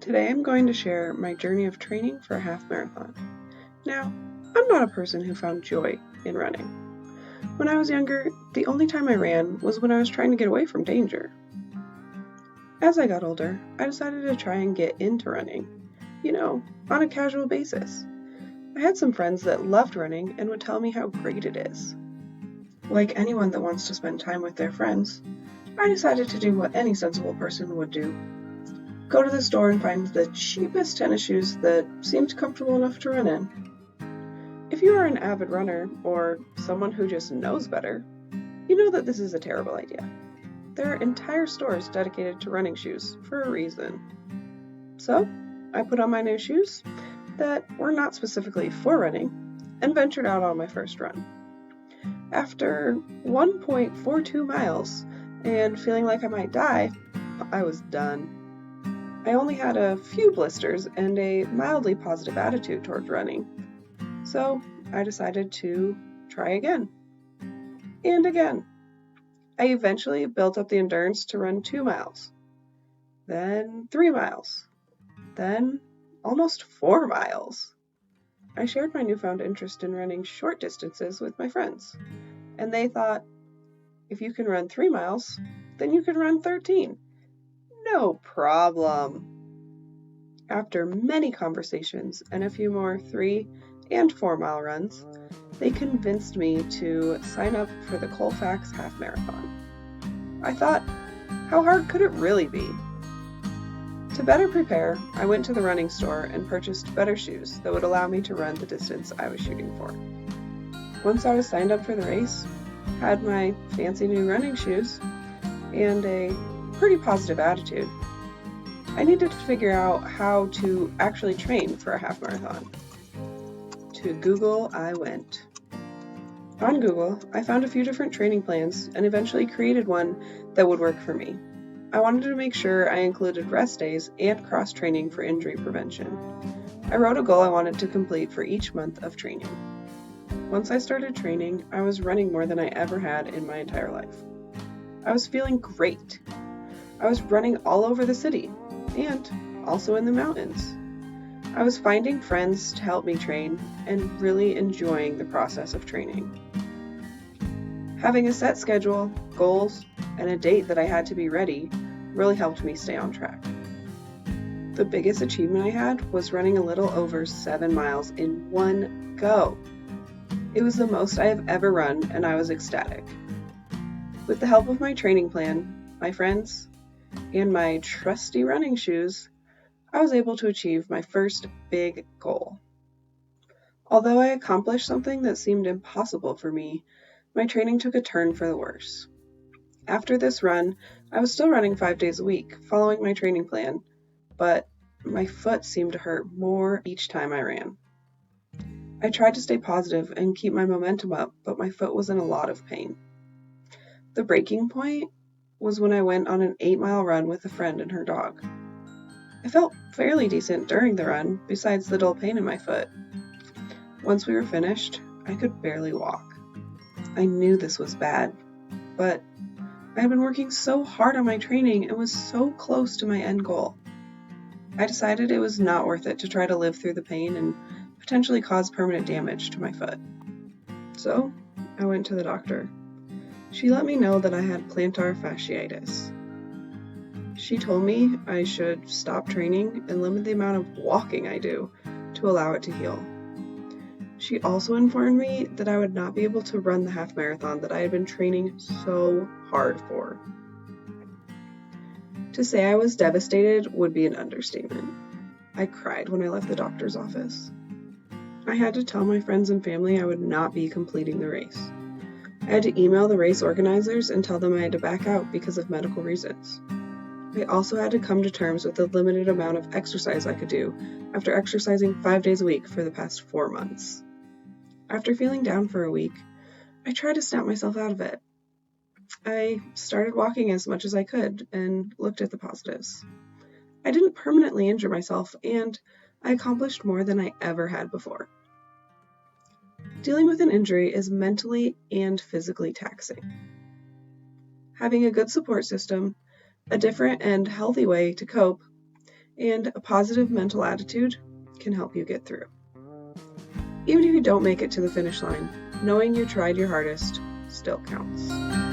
Today I'm going to share my journey of training for a half marathon. Now, I'm not a person who found joy in running. When I was younger, the only time I ran was when I was trying to get away from danger. As I got older, I decided to try and get into running, on a casual basis. I had some friends that loved running and would tell me how great it is. Like anyone that wants to spend time with their friends, I decided to do what any sensible person would do. Go to the store and find the cheapest tennis shoes that seemed comfortable enough to run in. If you are an avid runner or someone who just knows better, you know that this is a terrible idea. There are entire stores dedicated to running shoes for a reason. So, I put on my new shoes that were not specifically for running and ventured out on my first run. After 1.42 miles and feeling like I might die, I was done. I only had a few blisters and a mildly positive attitude towards running, so I decided to try again and again. I eventually built up the endurance to run 2 miles, then 3 miles, then almost 4 miles. I shared my newfound interest in running short distances with my friends, and they thought, if you can run 3 miles, then you can run 13. No problem. After many conversations and a few more 3 and 4 mile runs, they convinced me to sign up for the Colfax Half Marathon. I thought, how hard could it really be? To better prepare, I went to the running store and purchased better shoes that would allow me to run the distance I was shooting for. Once I was signed up for the race, had my fancy new running shoes, and a pretty positive attitude, I needed to figure out how to actually train for a half marathon. To Google I went. On Google, I found a few different training plans and eventually created one that would work for me. I wanted to make sure I included rest days and cross-training for injury prevention. I wrote a goal I wanted to complete for each month of training. Once I started training, I was running more than I ever had in my entire life. I was feeling great. I was running all over the city and also in the mountains. I was finding friends to help me train and really enjoying the process of training. Having a set schedule, goals, and a date that I had to be ready really helped me stay on track. The biggest achievement I had was running a little over 7 miles in one go. It was the most I have ever run, and I was ecstatic. With the help of my training plan, my friends, and my trusty running shoes, I was able to achieve my first big goal. Although I accomplished something that seemed impossible for me, my training took a turn for the worse. After this run, I was still running 5 days a week, following my training plan, but my foot seemed to hurt more each time I ran. I tried to stay positive and keep my momentum up, but my foot was in a lot of pain. The breaking point was when I went on an 8-mile run with a friend and her dog. I felt fairly decent during the run, besides the dull pain in my foot. Once we were finished, I could barely walk. I knew this was bad, but I had been working so hard on my training and was so close to my end goal. I decided it was not worth it to try to live through the pain and potentially cause permanent damage to my foot. So, I went to the doctor. She let me know that I had plantar fasciitis. She told me I should stop training and limit the amount of walking I do to allow it to heal. She also informed me that I would not be able to run the half marathon that I had been training so hard for. To say I was devastated would be an understatement. I cried when I left the doctor's office. I had to tell my friends and family I would not be completing the race. I had to email the race organizers and tell them I had to back out because of medical reasons. I also had to come to terms with the limited amount of exercise I could do after exercising 5 days a week for the past 4 months. After feeling down for a week, I tried to snap myself out of it. I started walking as much as I could and looked at the positives. I didn't permanently injure myself, and I accomplished more than I ever had before. Dealing with an injury is mentally and physically taxing. Having a good support system, a different and healthy way to cope, and a positive mental attitude can help you get through. Even if you don't make it to the finish line, knowing you tried your hardest still counts.